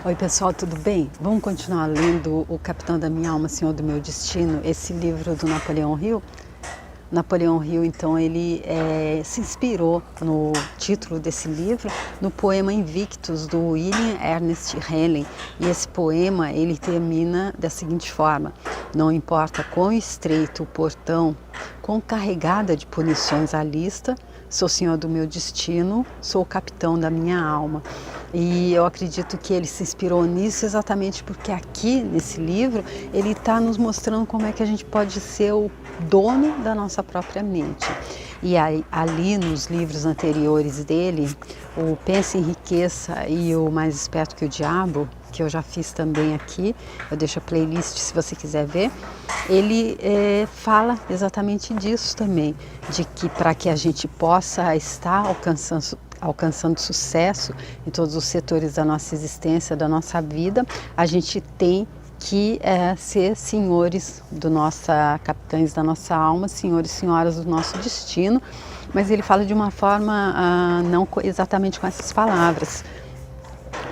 Oi pessoal, tudo bem? Vamos continuar lendo O Capitão da Minha Alma, Senhor do Meu Destino, esse livro do Napoleão Hill. Napoleão Hill, então, ele se inspirou no título desse livro, no poema Invictus, do William Ernest Henley. E esse poema, ele termina da seguinte forma: não importa quão estreito o portão, quão carregada de punições a lista, sou senhor do meu destino, sou o capitão da minha alma. E eu acredito que ele se inspirou nisso exatamente porque aqui nesse livro ele está nos mostrando como é que a gente pode ser o dono da nossa própria mente. E aí, ali nos livros anteriores dele, o Pense e Enriqueça e o Mais Esperto que o Diabo, que eu já fiz também aqui, eu deixo a playlist se você quiser ver, ele fala exatamente disso também, de que para que a gente possa estar alcançando sucesso em todos os setores da nossa existência, da nossa vida, a gente tem que ser senhores capitães da nossa alma, senhores e senhoras do nosso destino, mas ele fala de uma forma não exatamente com essas palavras,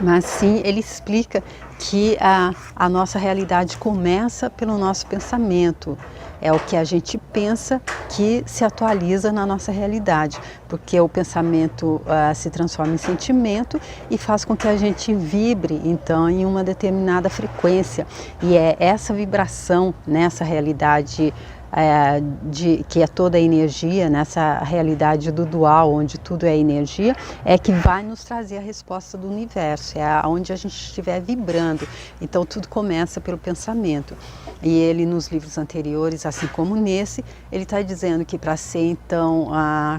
mas sim ele explica que a nossa realidade começa pelo nosso pensamento. É o que a gente pensa que se atualiza na nossa realidade, porque o pensamento se transforma em sentimento e faz com que a gente vibre, então, em uma determinada frequência. E é essa vibração nessa realidade que é toda a energia, nessa realidade do dual, onde tudo é energia, é que vai nos trazer a resposta do universo, é onde a gente estiver vibrando. Então tudo começa pelo pensamento. E ele, nos livros anteriores, assim como nesse, ele está dizendo que para ser então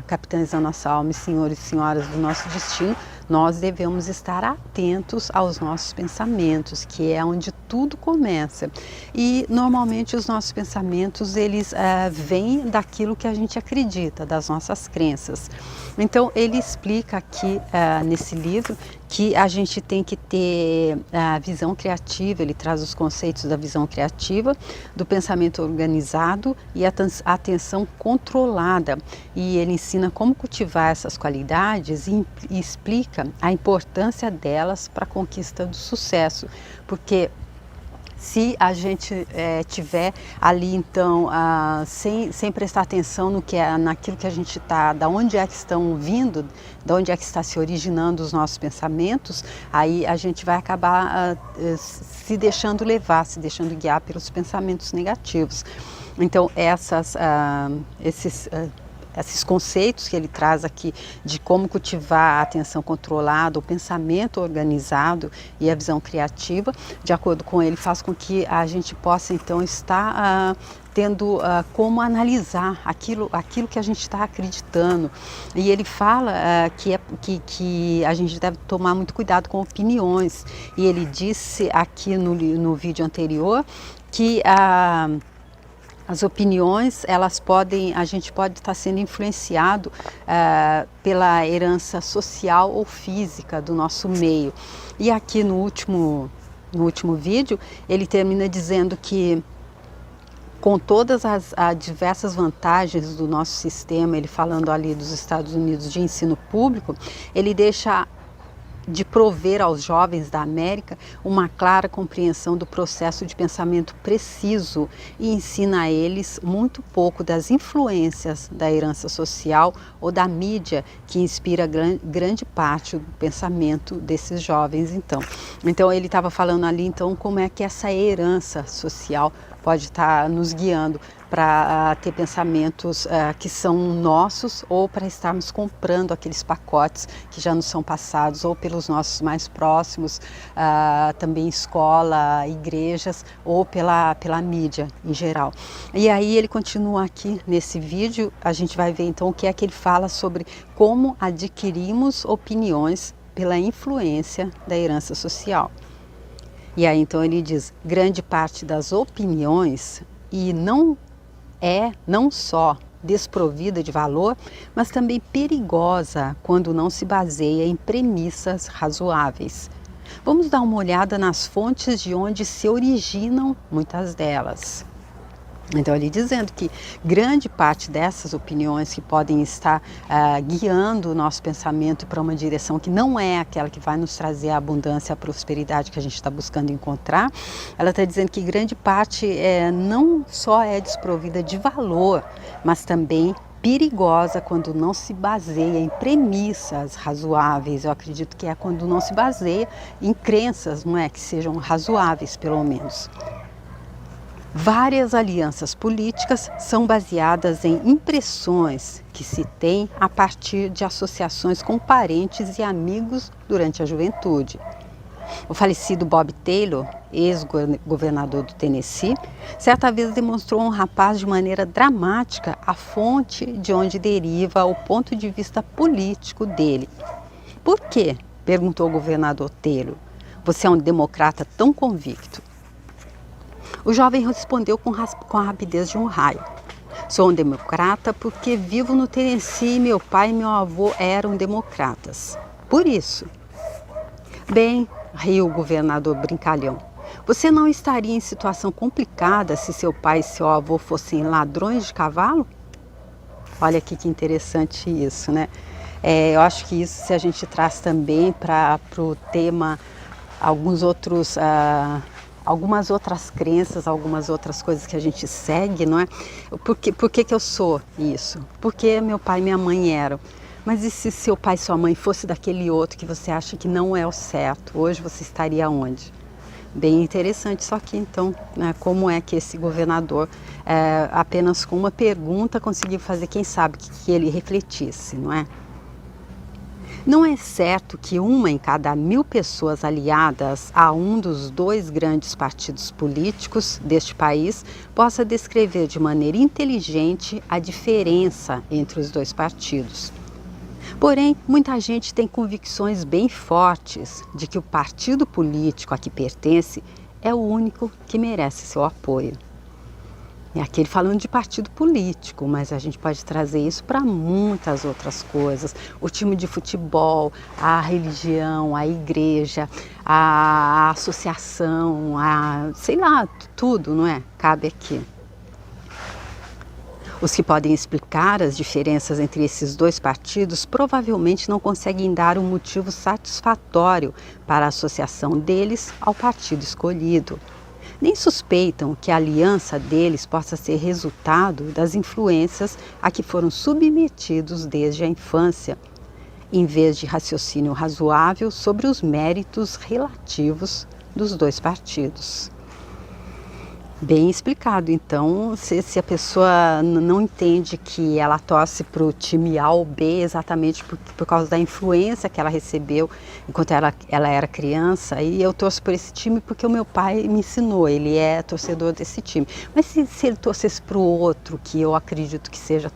capitães da nossa alma e senhores e senhoras do nosso destino, nós devemos estar atentos aos nossos pensamentos, que é onde tudo começa. E normalmente os nossos pensamentos, eles vêm daquilo que a gente acredita, das nossas crenças. Então ele explica aqui nesse livro que a gente tem que ter a visão criativa, ele traz os conceitos da visão criativa, do pensamento organizado e a atenção controlada. E ele ensina como cultivar essas qualidades e explica a importância delas para a conquista do sucesso, porque se a gente tiver ali então sem prestar atenção naquilo que a gente está, da onde é que estão vindo, da onde é que está se originando os nossos pensamentos, aí a gente vai acabar se deixando levar, se deixando guiar pelos pensamentos negativos. Então esses conceitos que ele traz aqui de como cultivar a atenção controlada, o pensamento organizado e a visão criativa, de acordo com ele, faz com que a gente possa então estar tendo como analisar aquilo que a gente está acreditando. E ele fala que a gente deve tomar muito cuidado com opiniões. E ele disse aqui no vídeo anterior que as opiniões, a gente pode estar sendo influenciado pela herança social ou física do nosso meio. E aqui no último vídeo, ele termina dizendo que com todas as diversas vantagens do nosso sistema, ele falando ali dos Estados Unidos de ensino público, ele deixa de prover aos jovens da América uma clara compreensão do processo de pensamento preciso e ensina a eles muito pouco das influências da herança social ou da mídia que inspira grande parte do pensamento desses jovens. Então ele estava falando ali então como é que essa herança social pode estar nos guiando para ter pensamentos que são nossos ou para estarmos comprando aqueles pacotes que já nos são passados ou pelos nossos mais próximos, também escola, igrejas ou pela mídia em geral. E aí ele continua aqui nesse vídeo, a gente vai ver então o que é que ele fala sobre como adquirimos opiniões pela influência da herança social. E aí então ele diz, grande parte das opiniões e não só desprovida de valor, mas também perigosa quando não se baseia em premissas razoáveis. Vamos dar uma olhada nas fontes de onde se originam muitas delas. Então, ele dizendo que grande parte dessas opiniões que podem estar guiando o nosso pensamento para uma direção que não é aquela que vai nos trazer a abundância, a prosperidade que a gente está buscando encontrar, ela está dizendo que grande parte não só é desprovida de valor, mas também perigosa quando não se baseia em premissas razoáveis. Eu acredito que é quando não se baseia em crenças, não é, que sejam razoáveis, pelo menos. Várias alianças políticas são baseadas em impressões que se tem a partir de associações com parentes e amigos durante a juventude. O falecido Bob Taylor, ex-governador do Tennessee, certa vez demonstrou a um rapaz de maneira dramática a fonte de onde deriva o ponto de vista político dele. Por quê? Perguntou o governador Taylor. Você é um democrata tão convicto? O jovem respondeu com a rapidez de um raio. Sou um democrata porque vivo no Tennessee e meu pai e meu avô eram democratas. Por isso. Bem, riu o governador brincalhão, você não estaria em situação complicada se seu pai e seu avô fossem ladrões de cavalo? Olha aqui que interessante isso, né? Eu acho que isso, se a gente traz também para o tema alguns outros... algumas outras crenças, algumas outras coisas que a gente segue, não é? Por que eu sou isso? Porque meu pai e minha mãe eram. Mas e se seu pai e sua mãe fosse daquele outro que você acha que não é o certo? Hoje você estaria onde? Bem interessante isso aqui, então, né? Como é que esse governador, apenas com uma pergunta, conseguiu fazer, quem sabe, que ele refletisse, não é? Não é certo que uma em cada 1000 pessoas aliadas a um dos 2 grandes partidos políticos deste país possa descrever de maneira inteligente a diferença entre os 2 partidos. Porém, muita gente tem convicções bem fortes de que o partido político a que pertence é o único que merece seu apoio. É aquele falando de partido político, mas a gente pode trazer isso para muitas outras coisas. O time de futebol, a religião, a igreja, a associação, sei lá, tudo, não é? Cabe aqui. Os que podem explicar as diferenças entre esses 2 partidos provavelmente não conseguem dar um motivo satisfatório para a associação deles ao partido escolhido. Nem suspeitam que a aliança deles possa ser resultado das influências a que foram submetidos desde a infância, em vez de raciocínio razoável sobre os méritos relativos dos 2 partidos. Bem explicado. Então, se a pessoa não entende que ela torce para o time A ou B exatamente por causa da influência que ela recebeu enquanto ela era criança, e eu torço por esse time porque o meu pai me ensinou, ele é torcedor desse time. Mas se ele torcesse para o outro, que eu acredito que seja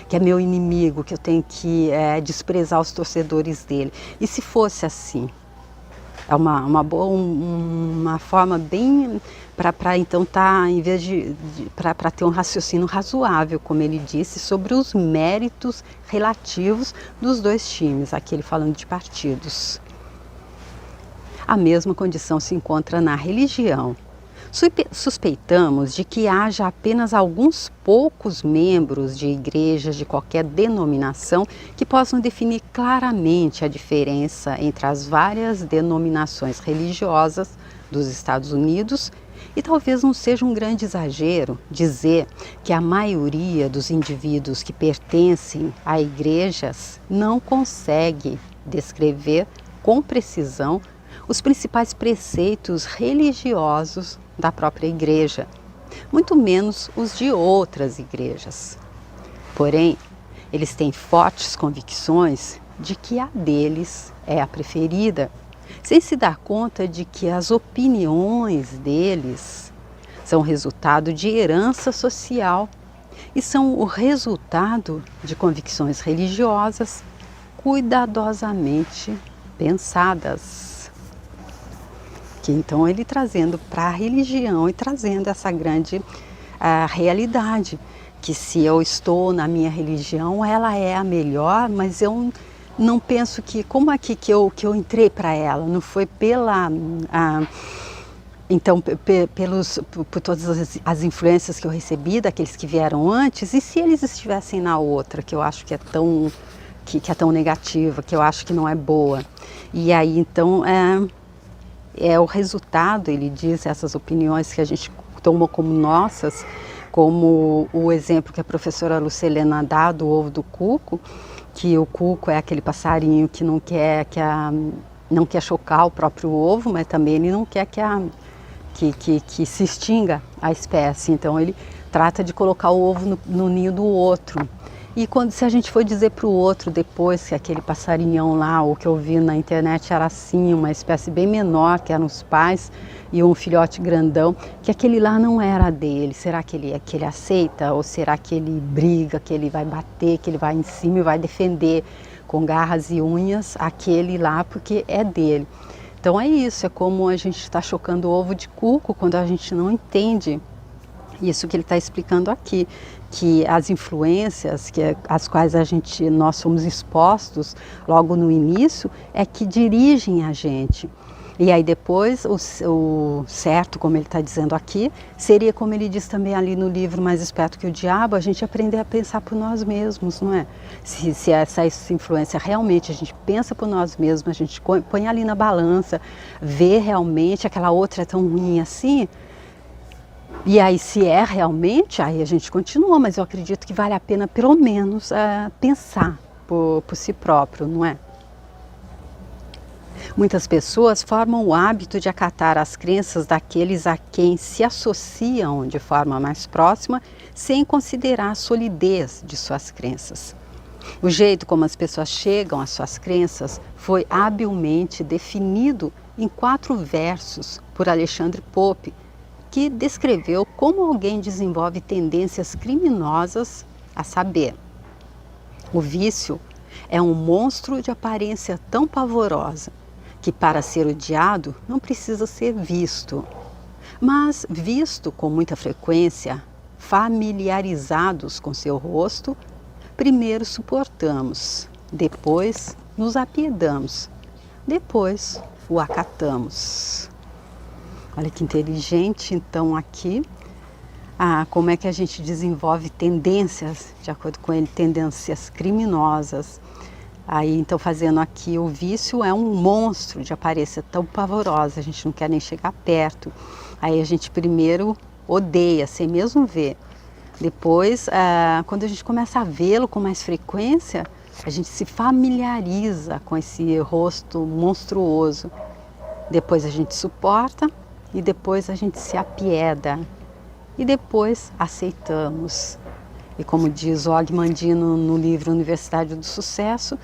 que é meu inimigo, que eu tenho que desprezar os torcedores dele, e se fosse assim? É uma forma bem para então em vez para ter um raciocínio razoável, como ele disse, sobre os méritos relativos dos 2 times, aqui ele falando de partidos. A mesma condição se encontra na religião. Suspeitamos de que haja apenas alguns poucos membros de igrejas de qualquer denominação que possam definir claramente a diferença entre as várias denominações religiosas dos Estados Unidos, e talvez não seja um grande exagero dizer que a maioria dos indivíduos que pertencem a igrejas não consegue descrever com precisão os principais preceitos religiosos da própria igreja, muito menos os de outras igrejas. Porém, eles têm fortes convicções de que a deles é a preferida, sem se dar conta de que as opiniões deles são resultado de herança social e são o resultado de convicções religiosas cuidadosamente pensadas. Que então ele trazendo para a religião e trazendo essa grande realidade, que se eu estou na minha religião, ela é a melhor, mas eu não penso que, como é que eu entrei para ela, não foi pela Então, por todas as influências que eu recebi daqueles que vieram antes, e se eles estivessem na outra, que eu acho que é tão negativa, que eu acho que não é boa. E aí, então, é o resultado, ele diz, essas opiniões que a gente toma como nossas, como o exemplo que a professora Lucilena dá do ovo do cuco, que o cuco é aquele passarinho que não quer chocar o próprio ovo, mas também ele não quer que se extinga a espécie. Então ele trata de colocar o ovo no ninho do outro. E se a gente for dizer para o outro depois que aquele passarinhão lá, ou que eu vi na internet era assim, uma espécie bem menor, que eram os pais, e um filhote grandão, que aquele lá não era dele, será que ele aceita? Ou será que ele briga, que ele vai bater, que ele vai em cima e vai defender com garras e unhas aquele lá porque é dele? Então é isso, é como a gente está chocando o ovo de cuco quando a gente não entende isso que ele está explicando aqui, que as influências às quais nós somos expostos logo no início é que dirigem a gente. E aí depois o certo, como ele está dizendo aqui, seria como ele diz também ali no livro Mais Esperto que o Diabo, a gente aprender a pensar por nós mesmos, não é? Se essa influência realmente a gente pensa por nós mesmos, a gente põe ali na balança, vê realmente aquela outra é tão ruim assim. E aí, se é realmente, aí a gente continua, mas eu acredito que vale a pena, pelo menos, pensar por si próprio, não é? Muitas pessoas formam o hábito de acatar as crenças daqueles a quem se associam de forma mais próxima, sem considerar a solidez de suas crenças. O jeito como as pessoas chegam às suas crenças foi habilmente definido em 4 versos por Alexandre Pope, que descreveu como alguém desenvolve tendências criminosas, a saber, o vício é um monstro de aparência tão pavorosa que para ser odiado não precisa ser visto, mas visto com muita frequência, familiarizados com seu rosto, primeiro suportamos, depois nos apiedamos, depois o acatamos. Olha que inteligente, então, aqui, como é que a gente desenvolve tendências, de acordo com ele, tendências criminosas. Aí, então, fazendo aqui, o vício é um monstro de aparência tão pavorosa, a gente não quer nem chegar perto. Aí a gente primeiro odeia, sem mesmo ver. Depois, quando a gente começa a vê-lo com mais frequência, a gente se familiariza com esse rosto monstruoso. Depois a gente suporta. E depois a gente se apieda, e depois aceitamos. E como diz o Og Mandino no livro Universidade do Sucesso,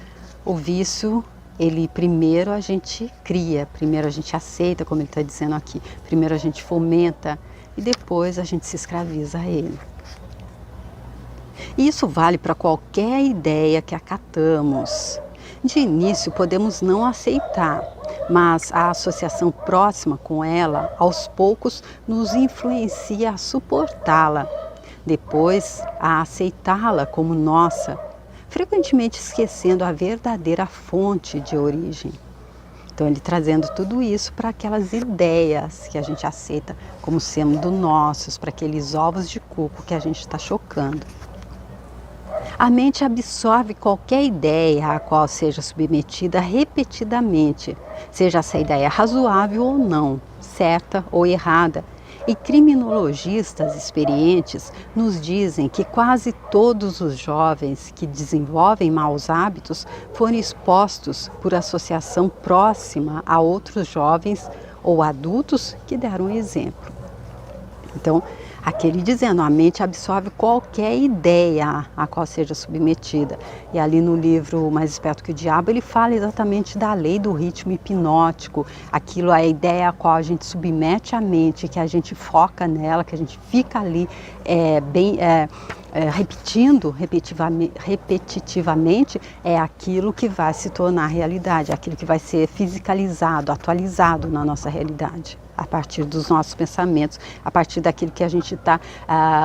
o vício, ele primeiro a gente cria, primeiro a gente aceita, como ele está dizendo aqui, primeiro a gente fomenta e depois a gente se escraviza a ele. E isso vale para qualquer ideia que acatamos. De início podemos não aceitar, mas a associação próxima com ela, aos poucos, nos influencia a suportá-la, depois a aceitá-la como nossa, frequentemente esquecendo a verdadeira fonte de origem. Então ele trazendo tudo isso para aquelas ideias que a gente aceita como sendo nossos, para aqueles ovos de cuco que a gente está chocando. A mente absorve qualquer ideia a qual seja submetida repetidamente, seja essa ideia razoável ou não, certa ou errada. E criminologistas experientes nos dizem que quase todos os jovens que desenvolvem maus hábitos foram expostos por associação próxima a outros jovens ou adultos que deram exemplo. Então, aquele dizendo, a mente absorve qualquer ideia a qual seja submetida. E ali no livro Mais Esperto que o Diabo, ele fala exatamente da lei do ritmo hipnótico, aquilo, a ideia a qual a gente submete a mente, que a gente foca nela, que a gente fica ali repetindo repetitivamente, é aquilo que vai se tornar realidade, é aquilo que vai ser fisicalizado, atualizado na nossa realidade, a partir dos nossos pensamentos, a partir daquilo que a gente está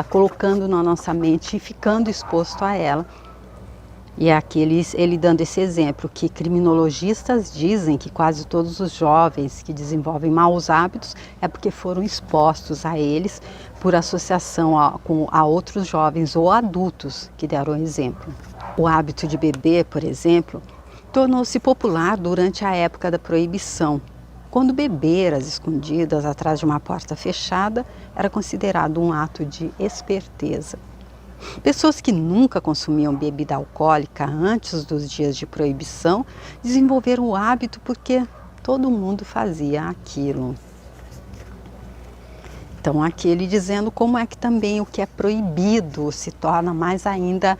colocando na nossa mente e ficando exposto a ela. E aqui ele dando esse exemplo, que criminologistas dizem que quase todos os jovens que desenvolvem maus hábitos é porque foram expostos a eles por associação a outros jovens ou adultos que deram exemplo. O hábito de beber, por exemplo, tornou-se popular durante a época da proibição, quando beber às escondidas atrás de uma porta fechada era considerado um ato de esperteza. Pessoas que nunca consumiam bebida alcoólica antes dos dias de proibição desenvolveram o hábito porque todo mundo fazia aquilo. Então, aqui ele dizendo como é que também o que é proibido se torna mais ainda,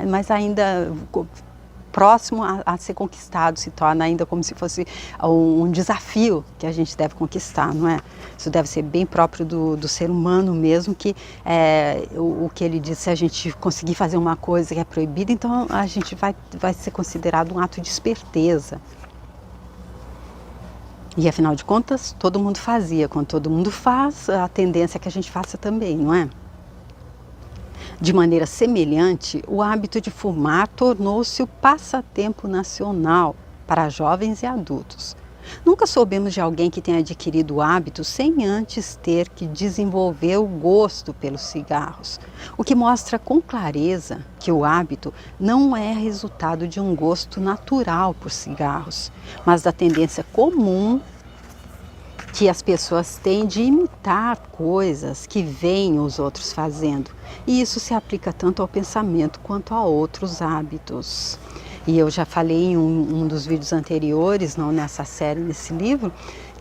mais ainda próximo a ser conquistado, se torna ainda como se fosse um desafio que a gente deve conquistar, não é? Isso deve ser bem próprio do ser humano mesmo, que o que ele diz, se a gente conseguir fazer uma coisa que é proibida, então a gente vai ser considerado um ato de esperteza. E afinal de contas, todo mundo fazia. Quando todo mundo faz, a tendência é que a gente faça também, não é? De maneira semelhante, o hábito de fumar tornou-se o passatempo nacional para jovens e adultos. Nunca soubemos de alguém que tenha adquirido o hábito sem antes ter que desenvolver o gosto pelos cigarros, o que mostra com clareza que o hábito não é resultado de um gosto natural por cigarros, mas da tendência comum que as pessoas têm de imitar coisas que veem os outros fazendo. E isso se aplica tanto ao pensamento quanto a outros hábitos. E eu já falei em um dos vídeos anteriores, não nessa série, nesse livro,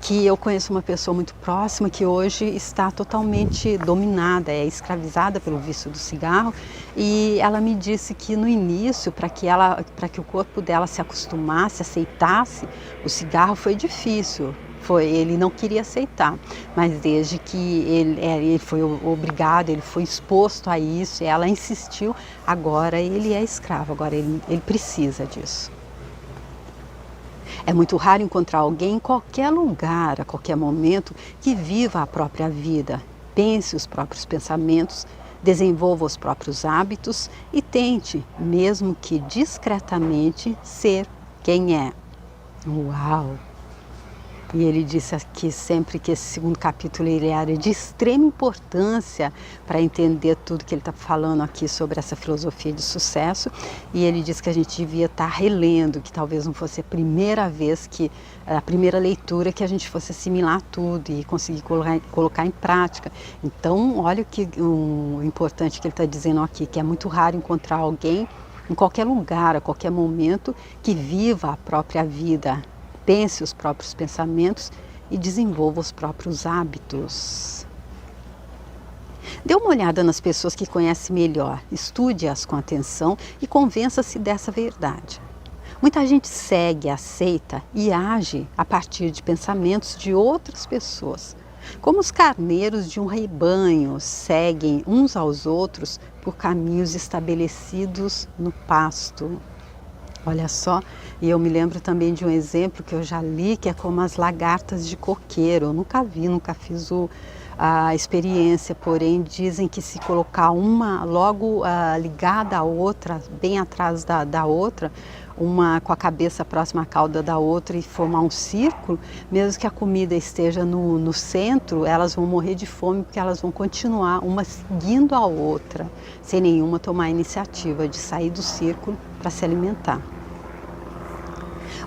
que eu conheço uma pessoa muito próxima que hoje está totalmente dominada, é escravizada pelo vício do cigarro, e ela me disse que no início, para que o corpo dela se acostumasse, aceitasse o cigarro, foi difícil. Ele não queria aceitar, mas desde que ele foi obrigado, ele foi exposto a isso, e ela insistiu, agora ele é escravo, agora ele precisa disso. É muito raro encontrar alguém em qualquer lugar, a qualquer momento, que viva a própria vida, pense os próprios pensamentos, desenvolva os próprios hábitos e tente, mesmo que discretamente, ser quem é. Uau! E ele disse aqui sempre que esse segundo capítulo ele era de extrema importância para entender tudo que ele está falando aqui sobre essa filosofia de sucesso. E ele disse que a gente devia estar relendo, que talvez não fosse a primeira vez, a primeira leitura que a gente fosse assimilar tudo e conseguir colocar em prática. Então, olha o importante que ele está dizendo aqui, que é muito raro encontrar alguém em qualquer lugar, a qualquer momento, que viva a própria vida, pense os próprios pensamentos e desenvolva os próprios hábitos. Dê uma olhada nas pessoas que conhece melhor, estude-as com atenção e convença-se dessa verdade. Muita gente segue, aceita e age a partir de pensamentos de outras pessoas, como os carneiros de um rebanho seguem uns aos outros por caminhos estabelecidos no pasto. Olha só, e eu me lembro também de um exemplo que eu já li, que é como as lagartas de coqueiro. Eu nunca vi, nunca fiz a experiência, porém dizem que se colocar uma logo ligada à outra, bem atrás da outra, uma com a cabeça próxima à cauda da outra e formar um círculo, mesmo que a comida esteja no centro, elas vão morrer de fome porque elas vão continuar uma seguindo a outra, sem nenhuma tomar a iniciativa de sair do círculo para se alimentar.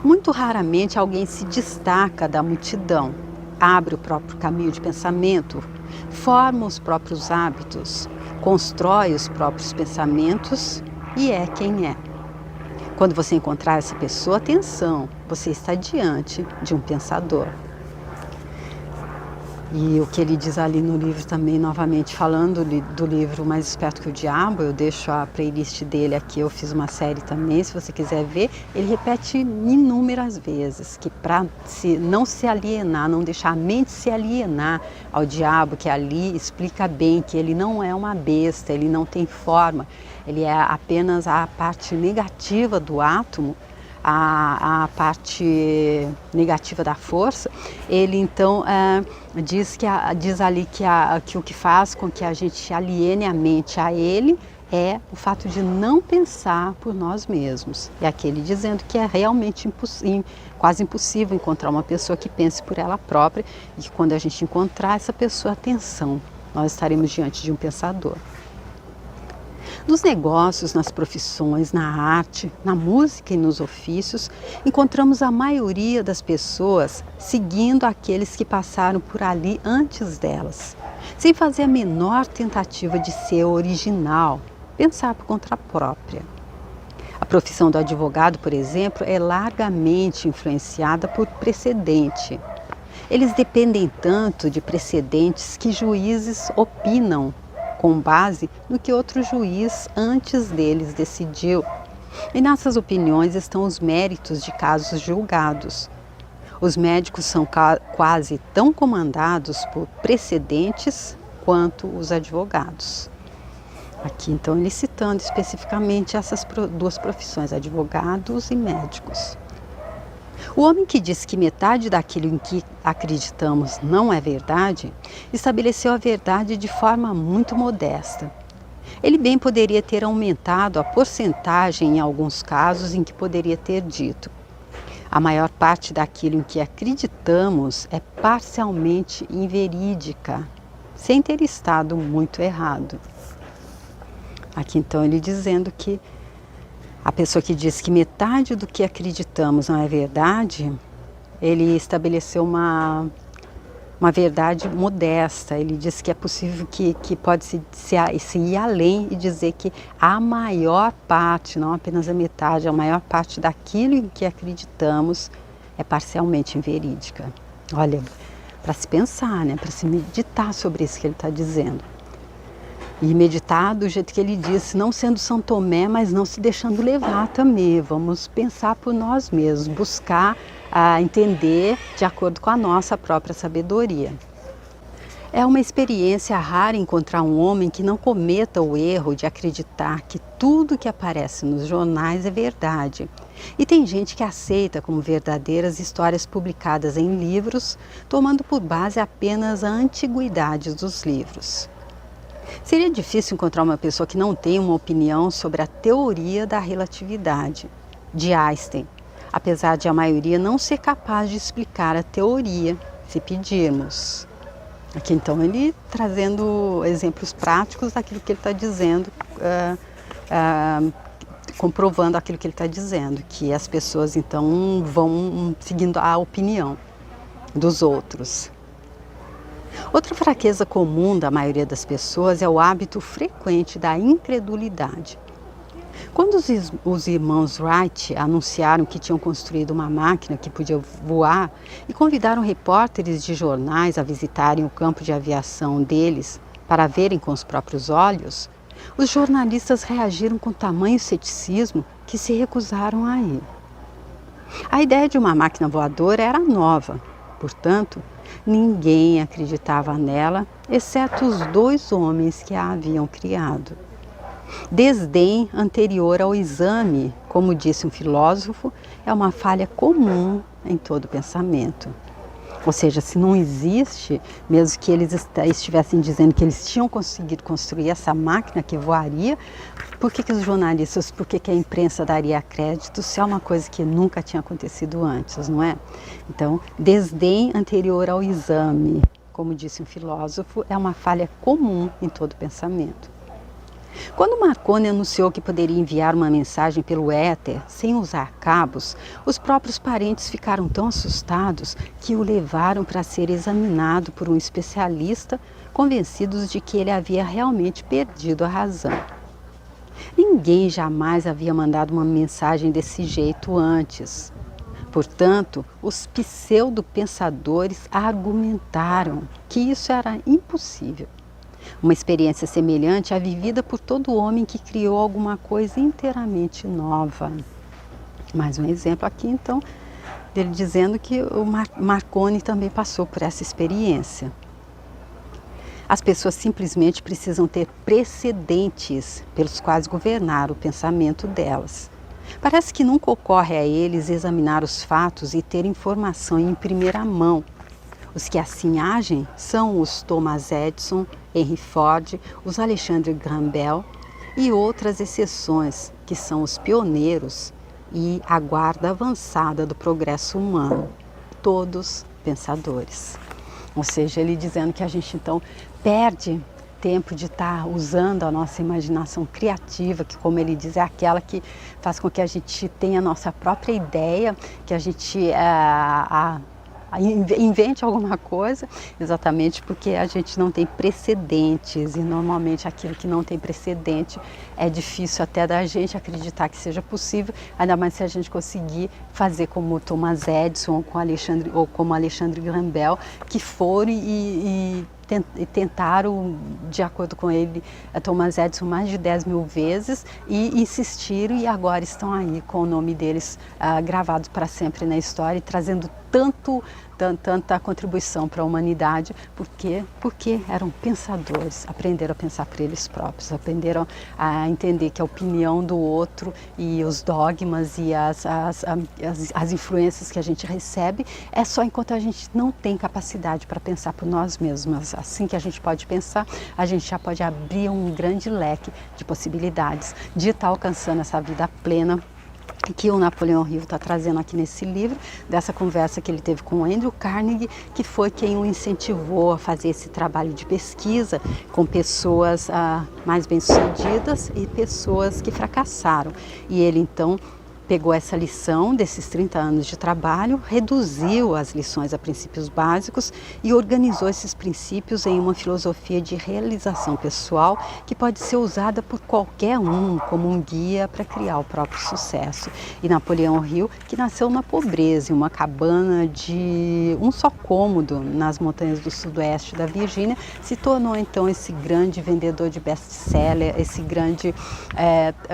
Muito raramente alguém se destaca da multidão, abre o próprio caminho de pensamento, forma os próprios hábitos, constrói os próprios pensamentos e é quem é. Quando você encontrar essa pessoa, atenção, você está diante de um pensador. E o que ele diz ali no livro também, novamente falando do livro Mais Esperto que o Diabo, eu deixo a playlist dele aqui, eu fiz uma série também, se você quiser ver, ele repete inúmeras vezes que para não se alienar, não deixar a mente se alienar ao diabo, que ali explica bem que ele não é uma besta, ele não tem forma, ele é apenas a parte negativa do átomo, a parte negativa da força. Ele então diz ali que o que faz com que a gente aliene a mente a ele é o fato de não pensar por nós mesmos. E aqui ele dizendo que é realmente quase impossível encontrar uma pessoa que pense por ela própria e que quando a gente encontrar essa pessoa, atenção, nós estaremos diante de um pensador. Nos negócios, nas profissões, na arte, na música e nos ofícios, encontramos a maioria das pessoas seguindo aqueles que passaram por ali antes delas, sem fazer a menor tentativa de ser original, pensar por conta própria. A profissão do advogado, por exemplo, é largamente influenciada por precedente. Eles dependem tanto de precedentes que juízes opinam com base no que outro juiz antes deles decidiu. E nessas opiniões estão os méritos de casos julgados. Os médicos são quase tão comandados por precedentes quanto os advogados. Aqui então ele citando especificamente essas duas profissões, advogados e médicos. O homem que diz que metade daquilo em que acreditamos não é verdade, estabeleceu a verdade de forma muito modesta. Ele bem poderia ter aumentado a porcentagem em alguns casos em que poderia ter dito: a maior parte daquilo em que acreditamos é parcialmente inverídica, sem ter estado muito errado. Aqui então ele dizendo que a pessoa que diz que metade do que acreditamos não é verdade, ele estabeleceu uma verdade modesta. Ele diz que é possível que pode se ir além e dizer que a maior parte, não apenas a metade, a maior parte daquilo em que acreditamos é parcialmente inverídica. Olha, para se pensar, né? Para se meditar sobre isso que ele está dizendo. E meditar do jeito que ele disse, não sendo São Tomé, mas não se deixando levar também. Vamos pensar por nós mesmos, buscar entender de acordo com a nossa própria sabedoria. É uma experiência rara encontrar um homem que não cometa o erro de acreditar que tudo que aparece nos jornais é verdade. E tem gente que aceita como verdadeiras histórias publicadas em livros, tomando por base apenas a antiguidade dos livros. Seria difícil encontrar uma pessoa que não tenha uma opinião sobre a teoria da relatividade de Einstein, apesar de a maioria não ser capaz de explicar a teoria, se pedirmos. Aqui então ele trazendo exemplos práticos daquilo que ele está dizendo, comprovando aquilo que ele está dizendo, que as pessoas então vão seguindo a opinião dos outros. Outra fraqueza comum da maioria das pessoas é o hábito frequente da incredulidade. Quando os irmãos Wright anunciaram que tinham construído uma máquina que podia voar e convidaram repórteres de jornais a visitarem o campo de aviação deles para verem com os próprios olhos, os jornalistas reagiram com tamanho ceticismo que se recusaram a ir. A ideia de uma máquina voadora era nova, portanto, ninguém acreditava nela, exceto os dois homens que a haviam criado. Desdém anterior ao exame, como disse um filósofo, é uma falha comum em todo pensamento. Ou seja, se não existe, mesmo que eles estivessem dizendo que eles tinham conseguido construir essa máquina que voaria, por que os jornalistas, por que a imprensa daria crédito se é uma coisa que nunca tinha acontecido antes, não é? Então, desdém anterior ao exame, como disse um filósofo, é uma falha comum em todo pensamento. Quando Marconi anunciou que poderia enviar uma mensagem pelo éter sem usar cabos, os próprios parentes ficaram tão assustados que o levaram para ser examinado por um especialista, convencidos de que ele havia realmente perdido a razão. Ninguém jamais havia mandado uma mensagem desse jeito antes. Portanto, os pseudo-pensadores argumentaram que isso era impossível. Uma experiência semelhante à vivida por todo homem que criou alguma coisa inteiramente nova. Mais um exemplo aqui, então, dele dizendo que o Marconi também passou por essa experiência. As pessoas simplesmente precisam ter precedentes pelos quais governar o pensamento delas. Parece que nunca ocorre a eles examinar os fatos e ter informação em primeira mão. Os que assim agem são os Thomas Edison, Henry Ford, os Alexander Graham Bell, e outras exceções, que são os pioneiros e a guarda avançada do progresso humano, todos pensadores. Ou seja, ele dizendo que a gente então perde tempo de estar usando a nossa imaginação criativa, que, como ele diz, é aquela que faz com que a gente tenha a nossa própria ideia, que a gente invente alguma coisa, exatamente porque a gente não tem precedentes, e normalmente aquilo que não tem precedente é difícil até da gente acreditar que seja possível, ainda mais se a gente conseguir fazer como Thomas Edison ou como Alexandre Graham Bell, que foram e tentaram, de acordo com ele, Thomas Edison mais de 10.000 vezes e insistiram, e agora estão aí com o nome deles gravado para sempre na história e trazendo tanta contribuição para a humanidade, porque eram pensadores, aprenderam a pensar por eles próprios, aprenderam a entender que a opinião do outro e os dogmas e as influências que a gente recebe é só enquanto a gente não tem capacidade para pensar por nós mesmos. Assim que a gente pode pensar, a gente já pode abrir um grande leque de possibilidades de estar alcançando essa vida plena que o Napoleão Hill está trazendo aqui nesse livro, dessa conversa que ele teve com o Andrew Carnegie, que foi quem o incentivou a fazer esse trabalho de pesquisa com pessoas mais bem-sucedidas e pessoas que fracassaram. E ele então pegou essa lição desses 30 anos de trabalho, reduziu as lições a princípios básicos e organizou esses princípios em uma filosofia de realização pessoal que pode ser usada por qualquer um como um guia para criar o próprio sucesso. E Napoleão Hill, que nasceu na pobreza, em uma cabana de um só cômodo nas montanhas do sudoeste da Virgínia, se tornou então esse grande vendedor de best-seller, esse grande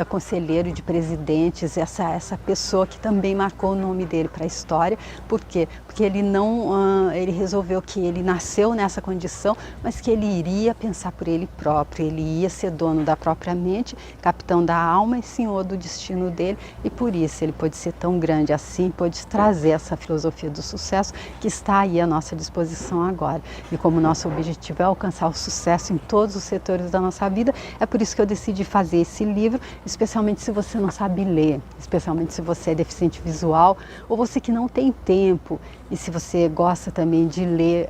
conselheiro de presidentes, essa pessoa que também marcou o nome dele para a história. Por quê? Porque ele resolveu que ele nasceu nessa condição, mas que ele iria pensar por ele próprio, ele ia ser dono da própria mente, capitão da alma e senhor do destino dele, e por isso ele pôde ser tão grande assim, pôde trazer essa filosofia do sucesso que está aí à nossa disposição agora. E como nosso objetivo é alcançar o sucesso em todos os setores da nossa vida, é por isso que eu decidi fazer esse livro, especialmente se você não sabe ler, especialmente se você é deficiente visual ou você que não tem tempo, e se você gosta também de ler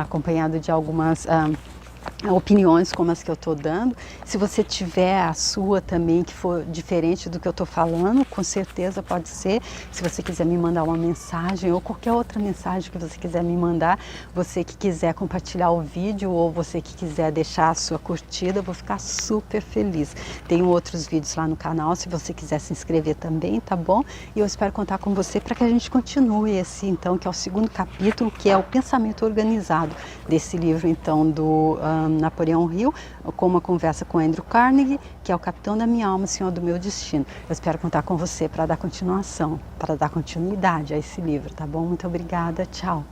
acompanhado de algumas opiniões como as que eu estou dando. Se você tiver a sua também que for diferente do que eu estou falando, com certeza pode ser. Se você quiser me mandar uma mensagem ou qualquer outra mensagem que você quiser me mandar, você que quiser compartilhar o vídeo ou você que quiser deixar a sua curtida, eu vou ficar super feliz. Tenho outros vídeos lá no canal, se você quiser se inscrever também, tá bom? E eu espero contar com você para que a gente continue esse, então, que é o segundo capítulo, que é o pensamento organizado desse livro, então, do Napoleão Hill, com uma conversa com Andrew Carnegie, que é o capitão da minha alma, senhor do meu destino. Eu espero contar com você para dar continuidade a esse livro, tá bom? Muito obrigada, tchau!